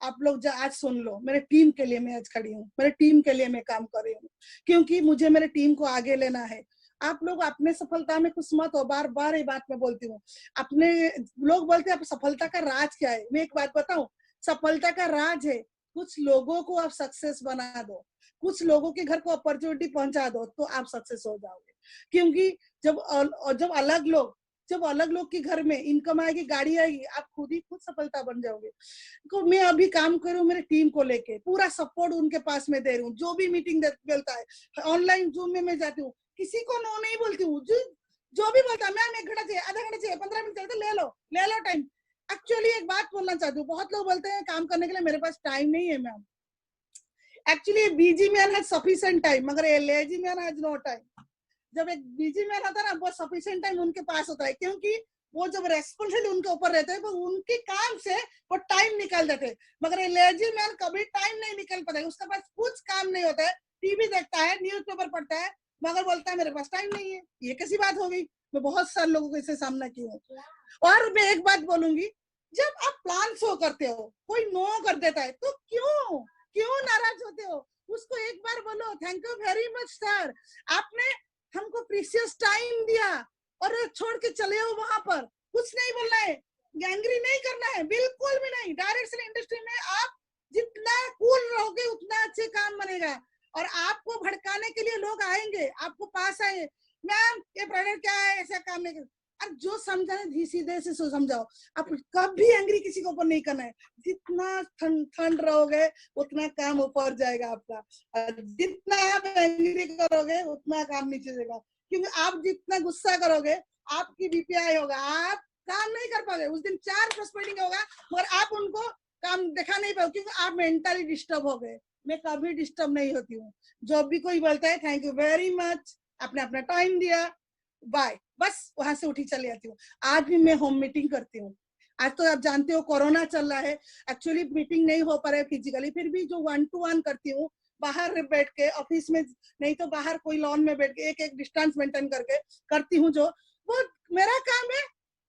S1: आप लोग आज सुन लो, मेरे टीम के लिए मैं आज खड़ी हूँ, मेरे टीम के लिए मैं काम कर रही हूँ, क्योंकि मुझे मेरे टीम को आगे लेना है। आप लोग अपने सफलता में खुश मत हो, बार बार ये बात मैं बोलती हूँ। अपने लोग बोलते हैं सफलता का राज क्या है, मैं एक बात बताऊं, सफलता का राज है कुछ लोगों को आप सक्सेस बना दो, कुछ लोगों के घर को अपॉर्चुनिटी पहुंचा दो, तो आप सक्सेस हो जाओगे। क्योंकि जब अलग लोग के घर में इनकम आएगी, गाड़ी आएगी, आप खुद ही खुद सफलता बन जाओगे। तो मैं अभी काम करूँ मेरे टीम को लेके, पूरा सपोर्ट उनके पास में दे रही हूँ। जो भी मीटिंग मिलता है ऑनलाइन जूम में मैं जाती हूँ, किसी को नो नहीं बोलती हूँ। जो भी बोलता है मैम 1 घंटा चाहिए, आधा घंटा चाहिए, 15 मिनट चाहिए, तो ले लो टाइम। एक्चुअली एक बात बोलना चाहती हूँ, बहुत लोग बोलते हैं काम करने के लिए मेरे पास टाइम नहीं है ma'am. Actually busy man has sufficient time, मगर ये lazy man has no time. जब एक बीजी मैन होता है ना, वो सफिशिएंट टाइम उनके पास होता है, क्योंकि वो जब रेस्पॉन्सिबिलिटी उनके ऊपर रहते हैं वो उनके काम से वो टाइम निकाल देते। मगर ये लेजी मैन कभी टाइम नहीं निकल पाता है, उसके पास कुछ काम नहीं होता है, टीवी देखता है, न्यूज़पेपर पढ़ता है, मगर बोलता है मेरे पास टाइम नहीं है। ये कैसी बात हो गई? मैं बहुत सारे लोगों को इससे सामना की हूँ। और मैं एक बात बोलूंगी, जब आप प्लान शो करते हो, कोई नो कर देता है, तो क्यों क्यों नाराज होते हो? उसको एक बार बोलो thank you very much sir, आपने हमको प्रीशियस टाइम दिया, और छोड़ के चले हो वहां पर। कुछ नहीं बोलना है, एंग्री नहीं करना है, बिल्कुल भी नहीं। डायरेक्ट इंडस्ट्री में आप जितना कूल रहोगे उतना अच्छे काम बनेगा, और आपको भड़काने के लिए लोग आएंगे, आपको पास आएंगे, मैम ये प्रोडक्ट क्या है, ऐसा काम नहीं कर। और जो समझाने सीधे से समझाओ। आप कभी एंग्री किसी के ऊपर नहीं करना है। जितना ठंड रहोगे उतना काम ऊपर जाएगा आपका, और जितना आप एंग्री करोगे उतना काम नीचे जाएगा। क्योंकि आप जितना गुस्सा करोगे आपकी बीपीआई होगा, आप काम नहीं कर पाओगे। उस दिन 4 फ्रस्ट्रेटिंग होगा, मगर आप उनको काम दिखा नहीं पाओगे, क्योंकि आप मेंटली डिस्टर्ब हो गए। मैं कभी डिस्टर्ब नहीं होती हूँ। जब भी कोई बोलता है थैंक यू वेरी मच, आपने अपना टाइम दिया, बाय, बस वहां से उठी चली जाती हूँ। आज भी मैं होम मीटिंग करती हूँ। आज तो आप जानते हो कोरोना चल रहा है, एक्चुअली मीटिंग नहीं हो पा रहा है फिजिकली, फिर भी जो 1 to 1 करती हूँ बाहर बैठ के, ऑफिस में नहीं तो बाहर कोई लॉन में बैठ के एक डिस्टेंस मेंटेन करके करती हूँ। जो वो मेरा काम है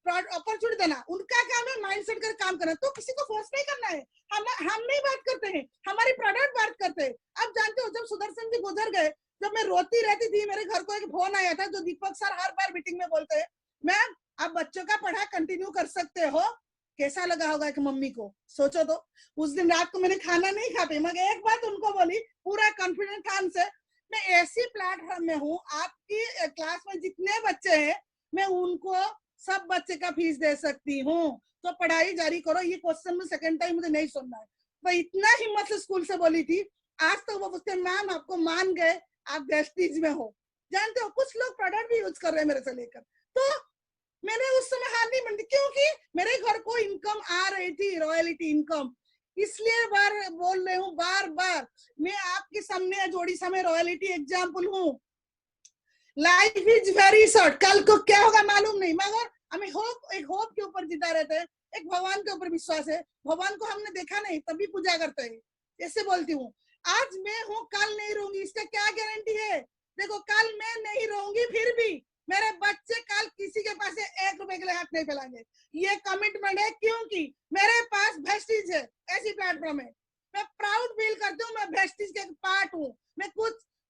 S1: अपॉर्चुनिटी देना, उनका काम है माइंडसेट कर काम करना। तो किसी को फोर्स नहीं करना है। हम नहीं बात करते हैं, हमारी प्रोडक्ट बात करते हैं। आप जानते हो जब सुदर्शन जी गुजर गए, जब मैं रोती रहती थी, मेरे घर को एक फोन आया था, जो दीपक सर हर बार मीटिंग में बोलते हैं, मैम आप बच्चों का पढ़ाई कंटिन्यू कर सकते हो। कैसा लगा होगा एक मम्मी को, सोचो तो। उस दिन रात को मैंने खाना नहीं खा पाई, मगर एक बात उनको बोली पूरा कॉन्फिडेंट था से, मैं ऐसी प्लेटफॉर्म में हूँ, आपकी क्लास में जितने बच्चे हैं मैं उनको सब बच्चे का फीस दे सकती हूँ, तो पढ़ाई जारी करो। ये क्वेश्चन में सेकंड टाइम मुझे नहीं सुनना है। तो इतना हिम्मत से स्कूल से बोली थी। आज तो वो पूछते मैम आपको मान गए, आप वेस्टीज में हो। जानते हो कुछ लोग प्रोडक्ट भी यूज कर रहे हैं मेरे से लेकर। तो मैंने उस समय हार नहीं मानी, क्योंकि मेरे घर को इनकम आ रही थी, रॉयल्टी इनकम। इसलिए बार बोल रही हूँ, बार बार मैं आपके सामने जोड़ी समय रॉयल्टी एग्जाम्पल हूँ। लाइफ इज वेरी शॉर्ट, कल को क्या होगा मालूम नहीं, मगर हमें होप, एक होप के ऊपर जीता रहते हैं, एक भगवान के ऊपर विश्वास है। भगवान को हमने देखा नहीं तभी पूजा करते हैं। ऐसे बोलती हूँ, आज मैं हूँ कल नहीं रहूंगी, इसका क्या गारंटी है? देखो कल मैं नहीं रहूंगी, फिर भी मेरे बच्चे कल किसी के पास 1 रुपए के लिए हाथ नहीं फैलाएंगे। ये कमिटमेंट है, क्योंकि मेरे पास वेस्टीज है, ऐसी प्लेटफॉर्म है। मैं प्राउड फील करती हूँ, मैं वेस्टीज के पार्ट हूँ।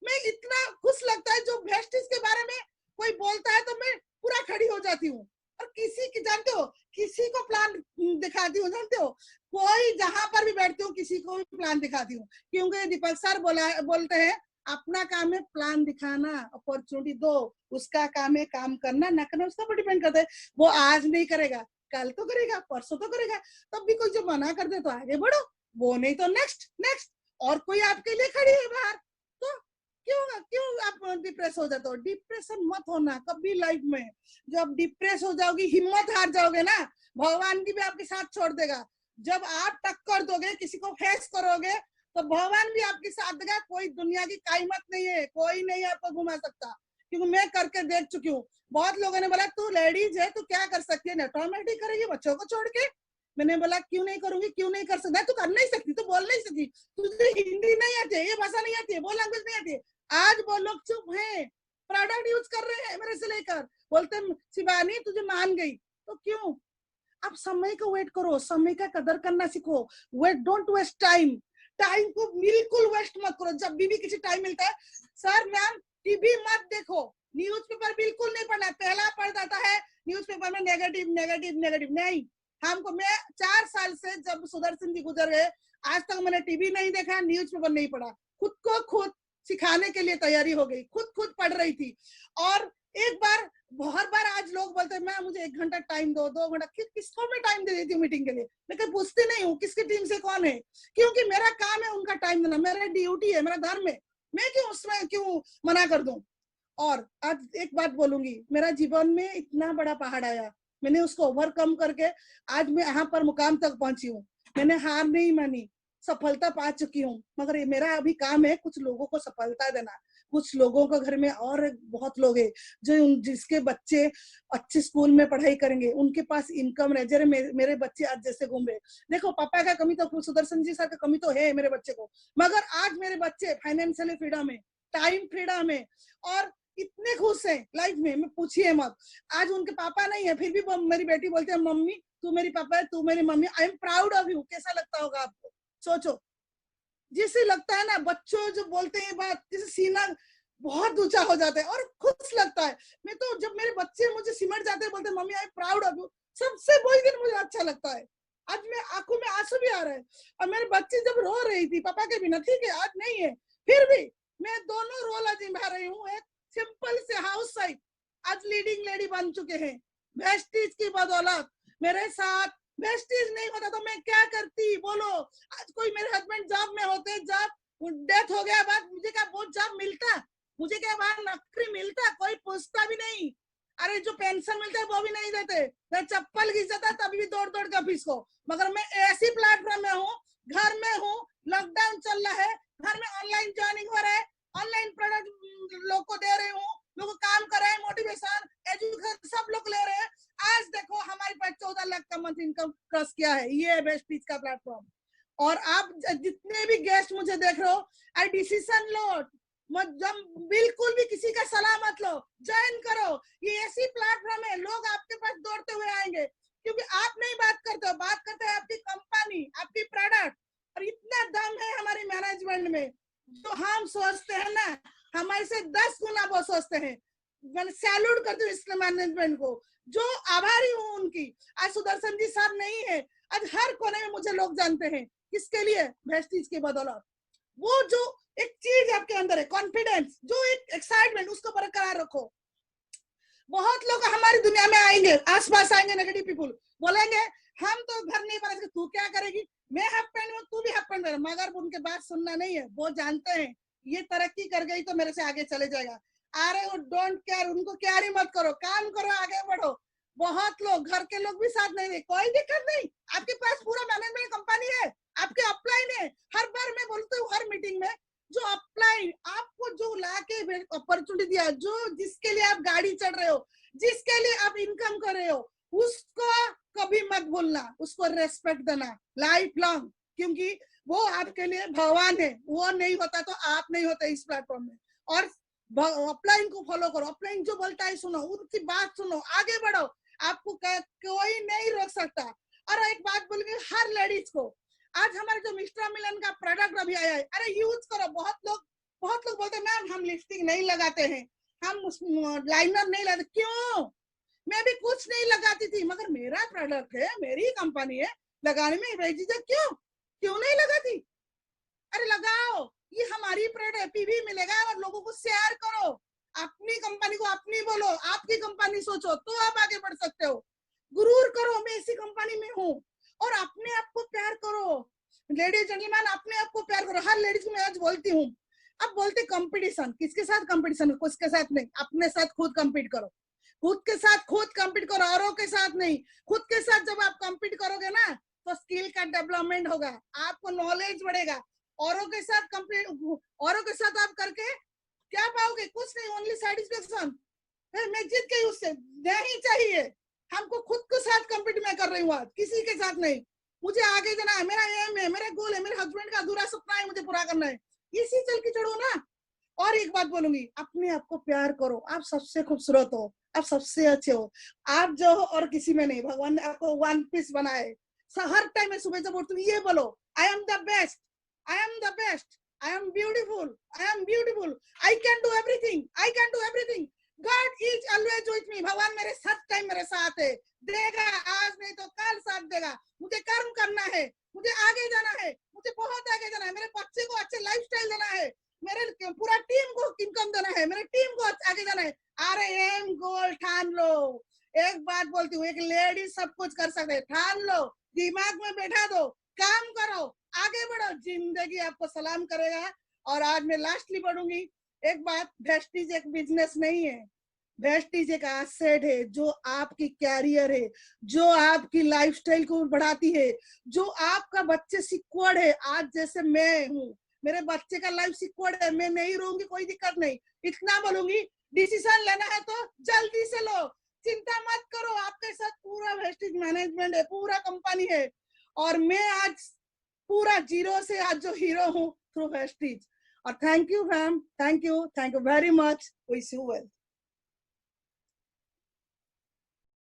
S1: मैं इतना खुश लगता है, जो वेस्टीज के बारे में कोई बोलता है तो मैं पूरा खड़ी हो जाती हूँ। और किसी की जानते हो, किसी को प्लान दिखाती हूँ, जानते हो, कोई जहां पर भी बैठती हूँ किसी को भी प्लान दिखाती हूँ। क्योंकि दीपक सर बोलते हैं अपना काम है प्लान दिखाना, अपॉर्चुनिटी दो, उसका काम है काम करना, ना करना उसका पर डिपेंड करता है। वो आज नहीं करेगा, कल तो करेगा, परसों तो करेगा। तब भी कोई जो मना कर दे तो आगे बढ़ो, वो नहीं तो नेक्स्ट नेक्स्ट, और कोई आपके लिए खड़ी है बाहर। तो क्यों आप डिप्रेस हो जाते हो? डिप्रेशन मत होना कभी लाइफ में। जब डिप्रेस हो जाओगी, हिम्मत हार जाओगे ना, भगवान की भी आपके साथ छोड़ देगा। जब आप टक्कर दोगे, किसी को फेस करोगे, तो भगवान भी आपके साथ देगा। कोई दुनिया की कायमत नहीं है, कोई नहीं आपको घुमा सकता, क्योंकि मैं करके देख चुकी हूँ। बहुत लोगों ने बोला तू लेडीज है, तू क्या कर सकती है, ऑटोमेटिक करेगी बच्चों को छोड़ के। मैंने बोला क्यों नहीं करूंगी, क्यों नहीं कर सकता? तू कर नहीं सकती, तू बोल नहीं सकती, तुझे हिंदी नहीं आती है, ये भाषा नहीं आती है, वो लैंग्वेज नहीं आती है। आज वो लोग चुप हैं, प्रोडक्ट यूज कर रहे हैं मेरे से लेकर, बोलते शिवानी तुझे मान गई। तो क्यों? आप समय को वेट करो, समय का कदर करना सीखो। Wait, don't waste time. Time को बिल्कुल वेस्ट मत करो। जब भी किसी टाइम मिलता है, सर मैम टीवी मत देखो, न्यूज़पेपर बिल्कुल नहीं पढ़ना। पहला पढ़ जाता है न्यूज़पेपर में नेगेटिव नेगेटिव नेगेटिव, नहीं। हमको, मैं 4 साल से जब सुदर्शन जी गुजर गए, आज तक मैंने टीवी नहीं देखा, न्यूज़पेपर नहीं पढ़ा। खुद को खुद सिखाने के लिए तैयारी हो गई, खुद पढ़ रही थी। और एक बार, बहुत बार आज लोग बोलते हैं मैं मुझे 1 घंटा टाइम दो, 2 घंटा, किसको मैं टाइम दे देती हूँ मीटिंग के लिए? मैं कभी पूछती नहीं हूँ किसकी टीम से कौन है, क्योंकि मेरा काम है उनका टाइम देना, मेरा ड्यूटी है, मेरा धर्म है। मैं क्यों उसमें क्यों मना कर दूं? और आज एक बात बोलूंगी, मेरा जीवन में इतना बड़ा पहाड़ आया, मैंने उसको ओवरकम करके आज मैं यहाँ पर मुकाम तक पहुंची हूँ। मैंने हार नहीं मानी, सफलता पा चुकी हूँ, मगर ये मेरा अभी काम है कुछ लोगों को सफलता देना। कुछ लोगों को घर में और बहुत लोग हैं जो जिसके बच्चे अच्छे स्कूल में पढ़ाई करेंगे, उनके पास इनकम रहे। जरे मेरे बच्चे आज जैसे घूम रहे, देखो पापा का कमी तो, सुदर्शन जी सर का कमी तो है मेरे बच्चे को, मगर आज मेरे बच्चे फाइनेंशियली फ्रीडम है, टाइम फ्रीडम है और इतने खुश हैं लाइफ में, मैं पूछिए मत। आज उनके पापा नहीं है, फिर भी मेरी बेटी बोलती है मम्मी तू मेरी पापा है, तू मेरी mummy, I am proud of you. कैसा लगता होगा आपको? सोचो, जिसे लगता है ना, बच्चों जो बोलते हैं बात, जिसे सीना बहुत ऊंचा हो जाता है और खुश लगता है। मैं तो जब मेरे बच्चे मुझे सिमट जाते हैं, बोलते हैं mummy I am proud of you, सबसे वही दिन मुझे अच्छा लगता है। आज मैं आंखों में आंसू भी आ रहे हैं। और मेरे बच्चे जब रो रही थी पापा के बिना, ठीक है आज नहीं है, फिर भी मैं दोनों रोल आज निभा रही हूँ। एक सिंपल से हाउस वाइफ आज लीडिंग लेडी बन चुके हैं वेस्टीज की बदौलत। मेरे साथ वेस्टीज नहीं होता तो मैं क्या करती बोलो? आज कोई मेरे हस्बैंड जॉब में होते, जॉब डेथ हो गया बाद मुझे क्या वो जॉब मिलता? मुझे क्या बाहर नौकरी मिलता? कोई पूछता भी नहीं। अरे जो पेंशन मिलता है वो भी नहीं देते। मैं चप्पल घिस जाता तभी भी दौड़ दौड़ के ऑफिस को, मगर मैं ऐसी प्लेटफॉर्म में हूँ, घर में हूँ, लॉकडाउन चल रहा है, घर में ऑनलाइन ज्वाइनिंग हो रहा है, ऑनलाइन प्रोडक्ट लोग को दे रही हूँ, लोग काम कर रहे हैं, मोटिवेशन एजुकेशन सब लोग ले रहे हैं। आज देखो हमारे पास 14 लाख का मंथ इनकम क्रॉस किया है, ये है बेस्ट पीच का प्लेटफॉर्म। और आप जितने भी गेस्ट मुझे देख रहे हो, आई डिसीजन लो, जब बिल्कुल भी किसी का सलाह मत लो, ज्वाइन करो। ये ऐसी प्लेटफॉर्म है, लोग आपके पास दौड़ते हुए आएंगे, क्योंकि आप नहीं बात करते हो, बात करते हैं आपकी कंपनी, आपकी प्रोडक्ट। और इतना दम है हमारी मैनेजमेंट में, जो हम सोचते हैं ना, हमारे से 10 गुना वो सोचते हैं। मैं सैल्यूट करती हूँ इस मैनेजमेंट को, जो आभारी हूँ उनकी। आज सुदर्शन जी साहब नहीं है, आज हर कोने में मुझे लोग जानते हैं, किसके लिए? वेस्टीज की बदौलत। वो जो एक चीज आपके अंदर है, कॉन्फिडेंस, जो एक एक्साइटमेंट, उसको बरकरार रखो। बहुत लोग हमारी दुनिया में आएंगे, आसपास आएंगे नेगेटिव पीपुल, बोलेंगे हम तो घर नहीं बना सकते, तू क्या करेगी, मैं हाफ पैंट में तू भी हाफ पैंट में, मगर उनके बात सुनना नहीं है। वो जानते हैं ये तरक्की कर गई तो मेरे से आगे चले जाएगा। अरे वो डोंट केयर, उनको केयर ही मत करो, काम करो, आगे बढ़ो। बहुत लोग, घर के लोग भी साथ नहीं दे, कोई दिक्कत नहीं, आपके पास पूरा मैनेजमेंट कंपनी है, आपके अपलाइन है। हर बार मैं बोलती हूँ हर मीटिंग में, जो अपलाइन आपको जो लाके अपॉर्चुनिटी दिया, जो जिसके लिए आप गाड़ी चढ़ रहे हो, जिसके लिए आप इनकम कर रहे हो, उसको कभी मत भूलना, उसको रेस्पेक्ट देना लाइफ लॉन्ग, क्योंकि वो आपके लिए भगवान है। वो नहीं होता तो आप नहीं होते इस प्लेटफॉर्म में। और अपलाइन को फॉलो करो, अपलाइन जो बोलता है सुनो, उनकी बात सुनो, आगे बढ़ो, आपको कोई नहीं रोक सकता। और एक बात बोलूंगी हर लेडीज को, आज हमारे जो मिस्टर मिलन का प्रोडक्ट अभी आया है, अरे यूज करो। बहुत लोग बोलते हैं मैम हम लिपस्टिक नहीं लगाते हैं, हम लाइनर नहीं लगाते। क्यों? मैं भी कुछ नहीं लगाती थी, मगर मेरा प्रोडक्ट है, मेरी कंपनी है, लगाने में बेझिझक क्यों क्यों नहीं लगाती? अरे लगाओ, ये हमारी प्रोडक्ट है, पीवी मिलेगा, और लोगों को शेयर करो, अपनी कंपनी को अपनी बोलो, आपकी कंपनी सोचो तो आप आगे बढ़ सकते हो। गुरूर करो मैं इसी कंपनी में हूँ, और अपने आप को प्यार करो। लेडीज जेंटलमैन, अपने आप को प्यार करो। हर लेडीज को मैं आज बोलती हूँ, अब बोलते कंपटीशन, किसके साथ कंपटीशन? किसके साथ नहीं, अपने साथ खुद कंपीट करो, खुद के साथ खुद कंपीट करो, औरों के साथ नहीं। खुद के साथ जब आप कंपीट करोगे ना, तो स्किल का डेवलपमेंट होगा, आपको नॉलेज बढ़ेगा। औरों के साथ कंपीट, औरों के साथ आप करके क्या पाओगे? कुछ नहीं, ओनली सेटिस्फेक्शन। मैं जीत गई, उससे नहीं चाहिए। हमको खुद के साथ कंपीट में कर रही हूँ आज, किसी के साथ नहीं। मुझे आगे जाना है, मेरा एम है, मेरा गोल है, मेरे हस्बैंड का अधूरा सपना है, मुझे पूरा करना है, इसी चल के चढ़ो ना। और एक बात बोलूंगी, अपने आप को प्यार करो, आप सबसे खूबसूरत हो, आप सबसे अच्छे हो, आप जो हो और किसी में नहीं। भगवान ने आपको वन पीस बनाए। हर टाइम में सुबह जब उठती हूँ ये बोलो, I am the best, I am the best, I am beautiful, I am beautiful, I can do everything, I can do everything, God is always with me. भगवान मेरे साथ टाइम मेरे साथ है, देगा आज नहीं तो कल साथ देगा। मुझे कर्म करना है, मुझे आगे जाना है, मुझे बहुत आगे जाना है, मेरे बच्चे को अच्छे लाइफस्टाइल देना है, मेरे पूरा टीम को इनकम देना है, मेरे टीम को आगे जाना है। अरे एम गोल ठान लो। एक बात बोलती हूँ, एक लेडी सब कुछ कर सकते, ठान लो, दिमाग में बैठा दो, काम करो, आगे बढ़ो, जिंदगी आपको सलाम करेगा। और आज मैं लास्टली बढ़ूंगी, एक बात, वेस्टीज एक बिजनेस नहीं है, वेस्टीज एक एसेट है जो आपकी कैरियर है, जो आपकी लाइफस्टाइल को बढ़ाती है, जो आपका बच्चे सिक्योर्ड है। आज जैसे मैं हूँ, मेरे बच्चे का लाइफ सिक्योर्ड है, मैं नहीं रहूंगी कोई दिक्कत नहीं, इतना बोलूंगी। डिसीजन लेना है तो जल्दी से लो, चिंता मत करो, आपके साथ पूरा वेस्टीज मैनेजमेंट है, पूरा कंपनी है। और मैं आज पूरा जीरो से आज जो हीरो हूँ थ्रू वेस्टीज। और thank you ma'am, thank you very much, wish you well.